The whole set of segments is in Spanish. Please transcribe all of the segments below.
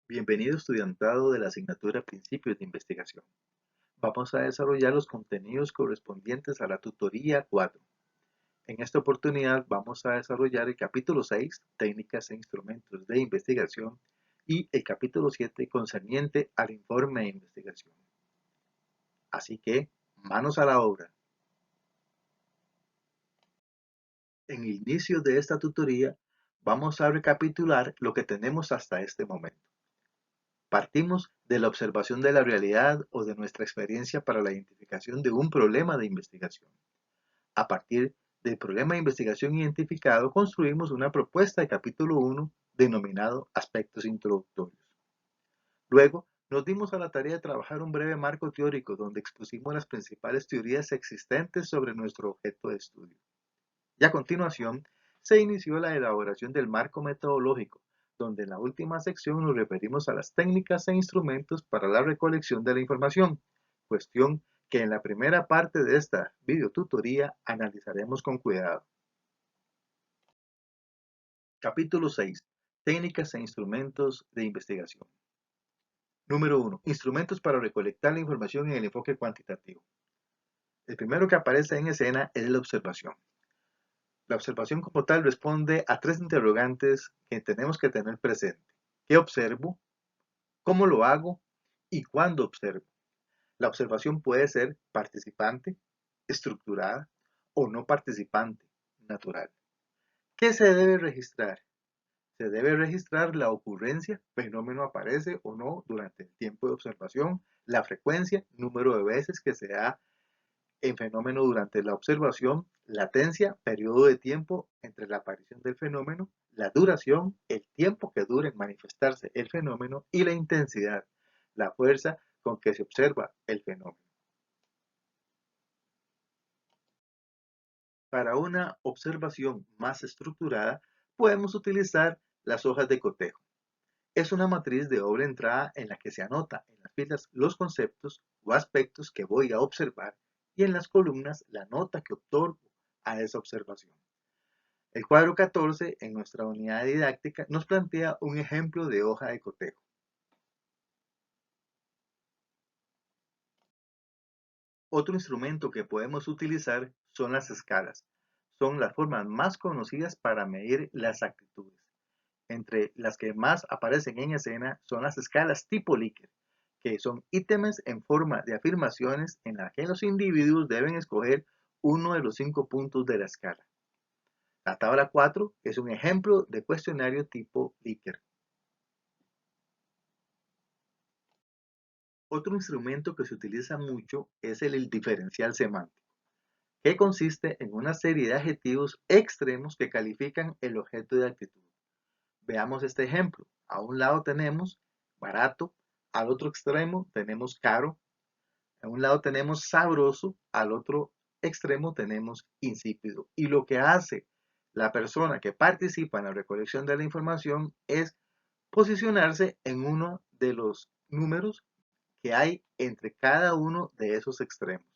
Bienvenido estudiantado de la asignatura Principios de Investigación. Vamos a desarrollar los contenidos correspondientes a la tutoría 4. En esta oportunidad vamos a desarrollar el capítulo 6, Técnicas e Instrumentos de Investigación, y el capítulo 7, concerniente al informe de investigación. Así que, manos a la obra. En el inicio de esta tutoría, vamos a recapitular lo que tenemos hasta este momento. Partimos de la observación de la realidad o de nuestra experiencia para la identificación de un problema de investigación. A partir del problema de investigación identificado, construimos una propuesta de capítulo 1 denominado aspectos introductorios. Luego, nos dimos a la tarea de trabajar un breve marco teórico donde expusimos las principales teorías existentes sobre nuestro objeto de estudio. Y a continuación, se inició la elaboración del marco metodológico, donde en la última sección nos referimos a las técnicas e instrumentos para la recolección de la información, cuestión que en la primera parte de esta videotutoría analizaremos con cuidado. Capítulo 6. Técnicas e instrumentos de investigación. Número 1. Instrumentos para recolectar la información en el enfoque cuantitativo. El primero que aparece en escena es la observación. La observación como tal responde a tres interrogantes que tenemos que tener presente. ¿Qué observo? ¿Cómo lo hago? ¿Y cuándo observo? La observación puede ser participante, estructurada o no participante, natural. ¿Qué se debe registrar? Se debe registrar la ocurrencia, fenómeno aparece o no durante el tiempo de observación, la frecuencia, número de veces que se da en fenómeno durante la observación, latencia, periodo de tiempo entre la aparición del fenómeno, la duración, el tiempo que dura en manifestarse el fenómeno y la intensidad, la fuerza con que se observa el fenómeno. Para una observación más estructurada, podemos utilizar las hojas de cotejo. Es una matriz de doble entrada en la que se anota en las filas los conceptos o aspectos que voy a observar y en las columnas la nota que otorgo a esa observación. El cuadro 14 en nuestra unidad didáctica nos plantea un ejemplo de hoja de cotejo. Otro instrumento que podemos utilizar son las escalas. Son las formas más conocidas para medir las actitudes. Entre las que más aparecen en escena son las escalas tipo Likert, que son ítems en forma de afirmaciones en las que los individuos deben escoger uno de los 5 puntos de la escala. La tabla 4 es un ejemplo de cuestionario tipo Likert. Otro instrumento que se utiliza mucho es el diferencial semántico, que consiste en una serie de adjetivos extremos que califican el objeto de actitud. Veamos este ejemplo. A un lado tenemos barato, al otro extremo tenemos caro, a un lado tenemos sabroso, al otro extremo tenemos insípido. Y lo que hace la persona que participa en la recolección de la información es posicionarse en uno de los números que hay entre cada uno de esos extremos.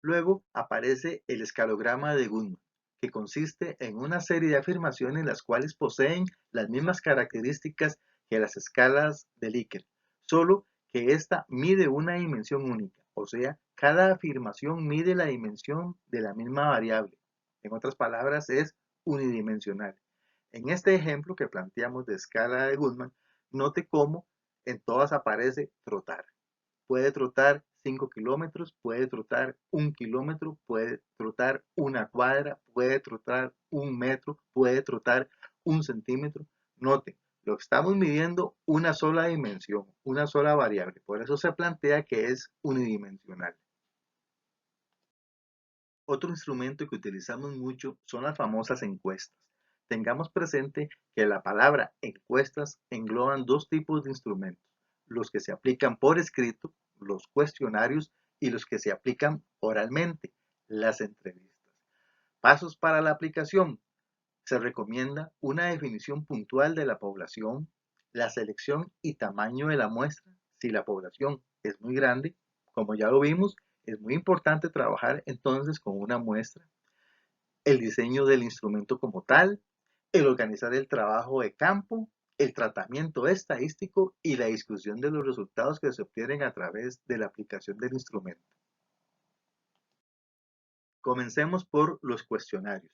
Luego aparece el escalograma de Goodman, que consiste en una serie de afirmaciones las cuales poseen las mismas características que las escalas de Likert, solo que esta mide una dimensión única, o sea, cada afirmación mide la dimensión de la misma variable. En otras palabras, es unidimensional. En este ejemplo que planteamos de escala de Goodman, note cómo en todas aparece trotar. Puede trotar 5 kilómetros, puede trotar 1 kilómetro, puede trotar una cuadra, puede trotar 1 metro, puede trotar 1 centímetro. Noten, lo que estamos midiendo una sola dimensión, una sola variable. Por eso se plantea que es unidimensional. Otro instrumento que utilizamos mucho son las famosas encuestas. Tengamos presente que la palabra encuestas engloban dos tipos de instrumentos, los que se aplican por escrito, los cuestionarios, y los que se aplican oralmente, las entrevistas. Pasos para la aplicación. Se recomienda una definición puntual de la población, la selección y tamaño de la muestra. Si la población es muy grande, como ya lo vimos, es muy importante trabajar entonces con una muestra, el diseño del instrumento como tal, el organizar el trabajo de campo, el tratamiento estadístico y la discusión de los resultados que se obtienen a través de la aplicación del instrumento. Comencemos por los cuestionarios.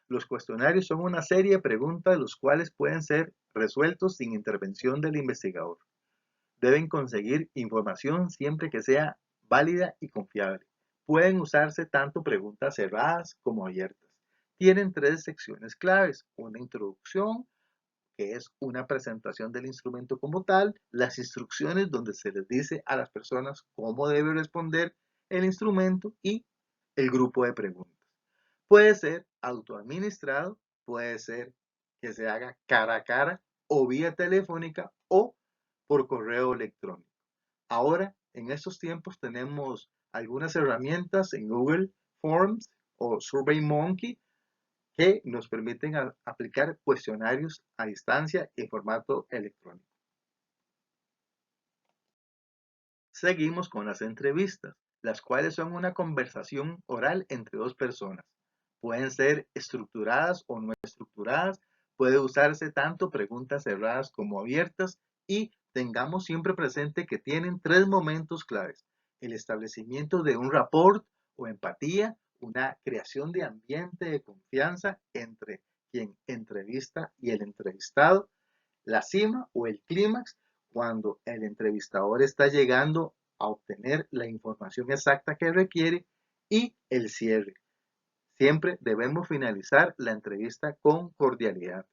Los cuestionarios son una serie de preguntas los cuales pueden ser resueltos sin intervención del investigador. Deben conseguir información siempre que sea válida y confiable. Pueden usarse tanto preguntas cerradas como abiertas. Tienen tres secciones claves: una introducción, que es una presentación del instrumento como tal, las instrucciones donde se les dice a las personas cómo debe responder el instrumento y el grupo de preguntas. Puede ser autoadministrado, puede ser que se haga cara a cara o vía telefónica o por correo electrónico. Ahora, en estos tiempos tenemos algunas herramientas en Google Forms o SurveyMonkey que nos permiten aplicar cuestionarios a distancia en formato electrónico. Seguimos con las entrevistas, las cuales son una conversación oral entre dos personas. Pueden ser estructuradas o no estructuradas, puede usarse tanto preguntas cerradas como abiertas y tengamos siempre presente que tienen tres momentos claves: el establecimiento de un rapport o empatía, una creación de ambiente de confianza entre quien entrevista y el entrevistado, la cima o el clímax, cuando el entrevistador está llegando a obtener la información exacta que requiere, y el cierre. Siempre debemos finalizar la entrevista con cordialidad.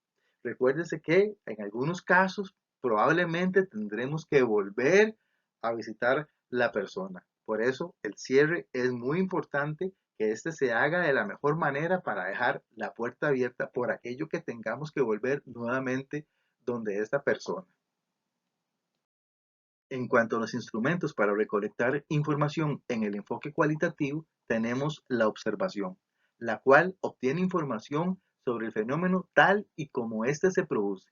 Recuérdese que en algunos casos probablemente tendremos que volver a visitar la persona. Por eso el cierre es muy importante, que este se haga de la mejor manera para dejar la puerta abierta por aquello que tengamos que volver nuevamente donde esta persona. En cuanto a los instrumentos para recolectar información en el enfoque cualitativo, tenemos la observación, la cual obtiene información sobre el fenómeno tal y como éste se produce.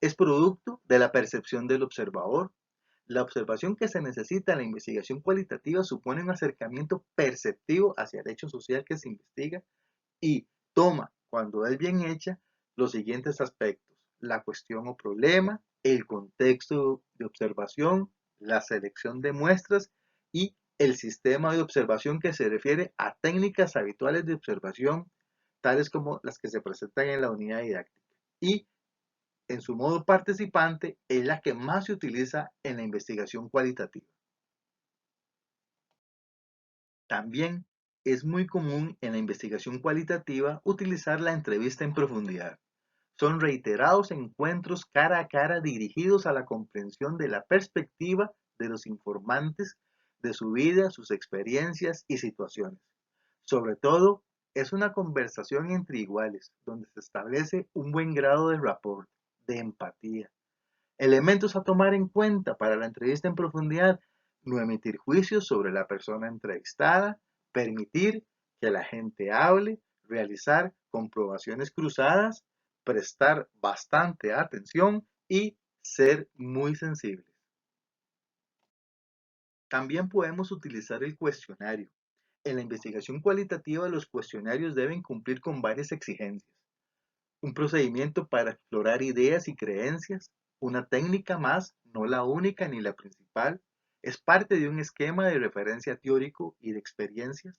Es producto de la percepción del observador. La observación que se necesita en la investigación cualitativa supone un acercamiento perceptivo hacia el hecho social que se investiga y toma, cuando es bien hecha, los siguientes aspectos: la cuestión o problema, el contexto de observación, la selección de muestras y el sistema de observación, que se refiere a técnicas habituales de observación, tales como las que se presentan en la unidad didáctica. Y en su modo participante es la que más se utiliza en la investigación cualitativa. También es muy común en la investigación cualitativa utilizar la entrevista en profundidad. Son reiterados encuentros cara a cara dirigidos a la comprensión de la perspectiva de los informantes, de su vida, sus experiencias y situaciones. Sobre todo, es una conversación entre iguales, donde se establece un buen grado de rapport, de empatía. Elementos a tomar en cuenta para la entrevista en profundidad: no emitir juicios sobre la persona entrevistada, permitir que la gente hable, realizar comprobaciones cruzadas, prestar bastante atención y ser muy sensibles. También podemos utilizar el cuestionario. En la investigación cualitativa, los cuestionarios deben cumplir con varias exigencias: un procedimiento para explorar ideas y creencias, una técnica más, no la única ni la principal, es parte de un esquema de referencia teórico y de experiencias,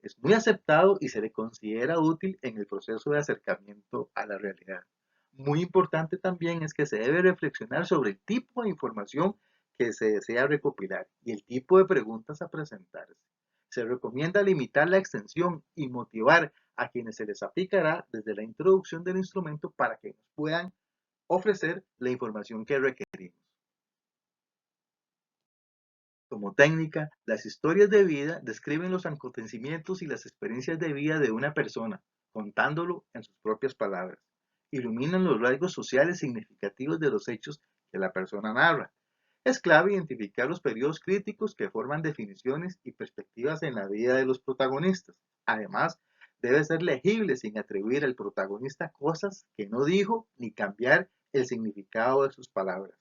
es muy aceptado y se le considera útil en el proceso de acercamiento a la realidad. Muy importante también es que se debe reflexionar sobre el tipo de información que se desea recopilar y el tipo de preguntas a presentarse. Se recomienda limitar la extensión y motivar a quienes se les aplicará desde la introducción del instrumento para que nos puedan ofrecer la información que requerimos. Como técnica, las historias de vida describen los acontecimientos y las experiencias de vida de una persona, contándolo en sus propias palabras. Iluminan los rasgos sociales significativos de los hechos que la persona narra. Es clave identificar los periodos críticos que forman definiciones y perspectivas en la vida de los protagonistas. Además, debe ser legible sin atribuir al protagonista cosas que no dijo ni cambiar el significado de sus palabras.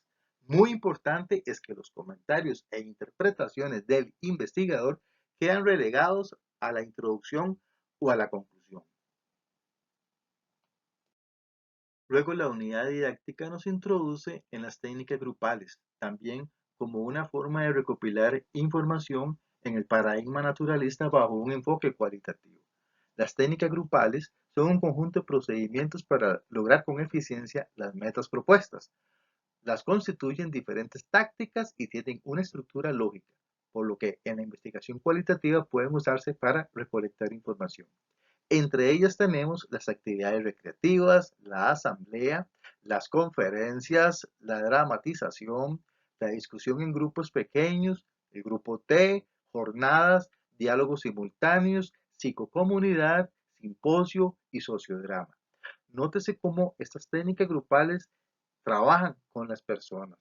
Muy importante es que los comentarios e interpretaciones del investigador quedan relegados a la introducción o a la conclusión. Luego la unidad didáctica nos introduce en las técnicas grupales, también como una forma de recopilar información en el paradigma naturalista bajo un enfoque cualitativo. Las técnicas grupales son un conjunto de procedimientos para lograr con eficiencia las metas propuestas. Las constituyen diferentes tácticas y tienen una estructura lógica, por lo que en la investigación cualitativa pueden usarse para recolectar información. Entre ellas tenemos las actividades recreativas, la asamblea, las conferencias, la dramatización, la discusión en grupos pequeños, el grupo T, jornadas, diálogos simultáneos, psicocomunidad, simposio y sociodrama. Nótese cómo estas técnicas grupales trabajan con las personas.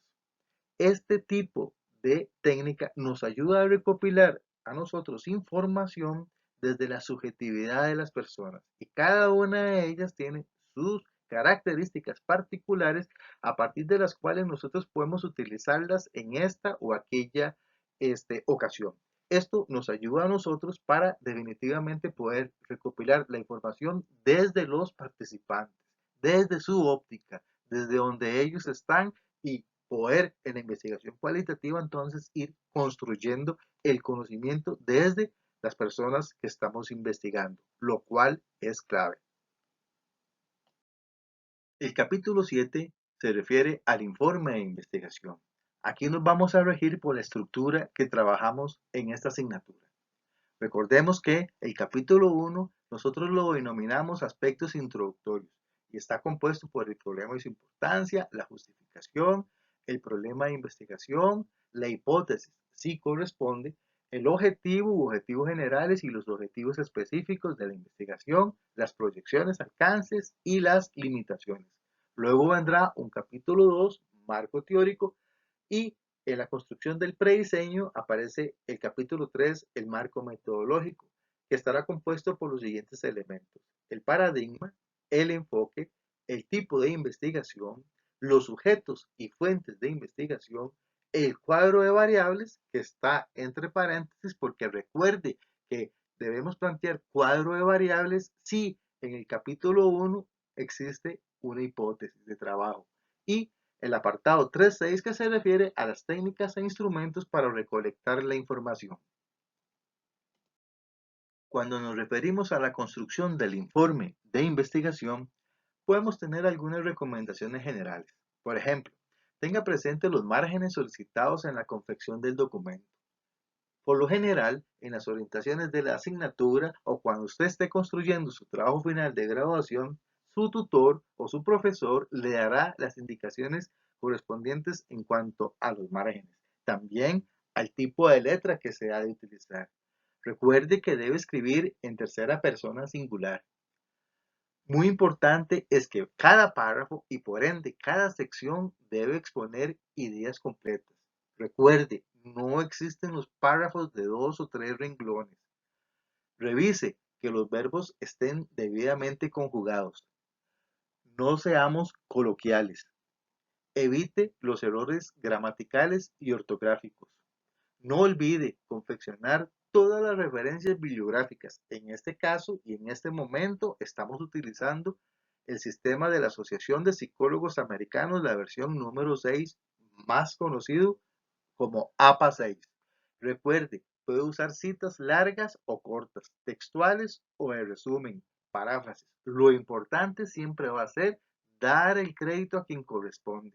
Este tipo de técnica nos ayuda a recopilar a nosotros información desde la subjetividad de las personas y cada una de ellas tiene sus características particulares a partir de las cuales nosotros podemos utilizarlas en esta o aquella ocasión. Esto nos ayuda a nosotros para definitivamente poder recopilar la información desde los participantes, desde su óptica, desde donde ellos están y poder en la investigación cualitativa entonces ir construyendo el conocimiento desde las personas que estamos investigando, lo cual es clave. El capítulo 7 se refiere al informe de investigación. Aquí nos vamos a regir por la estructura que trabajamos en esta asignatura. Recordemos que el capítulo 1 nosotros lo denominamos aspectos introductorios y está compuesto por el problema y su importancia, la justificación, el problema de investigación, la hipótesis, si corresponde, el objetivo u objetivos generales y los objetivos específicos de la investigación, las proyecciones, alcances y las limitaciones. Luego vendrá un capítulo 2, marco teórico, y en la construcción del prediseño aparece el capítulo 3, el marco metodológico, que estará compuesto por los siguientes elementos: el paradigma, el enfoque, el tipo de investigación, los sujetos y fuentes de investigación, el cuadro de variables, que está entre paréntesis porque recuerde que debemos plantear cuadro de variables si en el capítulo 1 existe una hipótesis de trabajo, y el apartado 3.6 que se refiere a las técnicas e instrumentos para recolectar la información. Cuando nos referimos a la construcción del informe de investigación, podemos tener algunas recomendaciones generales. Por ejemplo, tenga presente los márgenes solicitados en la confección del documento. Por lo general, en las orientaciones de la asignatura o cuando usted esté construyendo su trabajo final de graduación, su tutor o su profesor le dará las indicaciones correspondientes en cuanto a los márgenes. También al tipo de letra que se ha de utilizar. Recuerde que debe escribir en tercera persona singular. Muy importante es que cada párrafo y por ende cada sección debe exponer ideas completas. Recuerde, no existen los párrafos de 2 o 3 renglones. Revise que los verbos estén debidamente conjugados. No seamos coloquiales. Evite los errores gramaticales y ortográficos. No olvide confeccionar todas las referencias bibliográficas. En este caso y en este momento estamos utilizando el sistema de la Asociación de Psicólogos Americanos, la versión número 6, más conocido como APA 6. Recuerde, puede usar citas largas o cortas, textuales o de resumen, paráfrasis. Lo importante siempre va a ser dar el crédito a quien corresponde.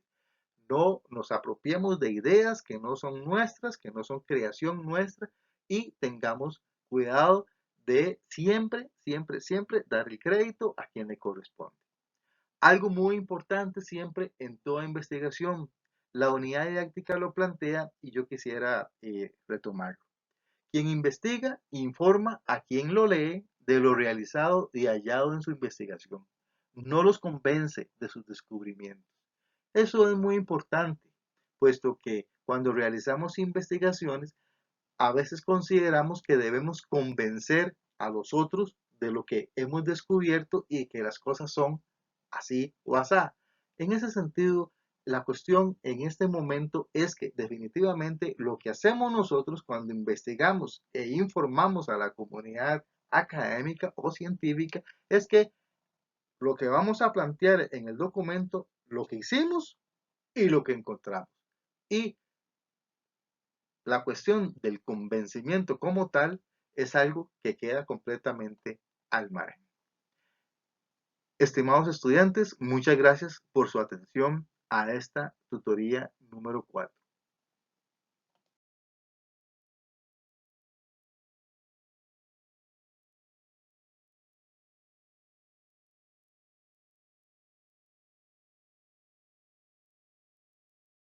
No nos apropiemos de ideas que no son nuestras, que no son creación nuestra, y tengamos cuidado de siempre, siempre, siempre dar el crédito a quien le corresponde. Algo muy importante siempre en toda investigación, la unidad didáctica lo plantea y yo quisiera retomarlo. Quien investiga informa a quien lo lee de lo realizado y hallado en su investigación. No los convence de sus descubrimientos. Eso es muy importante, puesto que cuando realizamos investigaciones, a veces consideramos que debemos convencer a los otros de lo que hemos descubierto y que las cosas son así o asá. En ese sentido, la cuestión en este momento es que definitivamente lo que hacemos nosotros cuando investigamos e informamos a la comunidad académica o científica es que lo que vamos a plantear en el documento, lo que hicimos y lo que encontramos. Y la cuestión del convencimiento como tal es algo que queda completamente al margen. Estimados estudiantes, muchas gracias por su atención a esta tutoría número 4.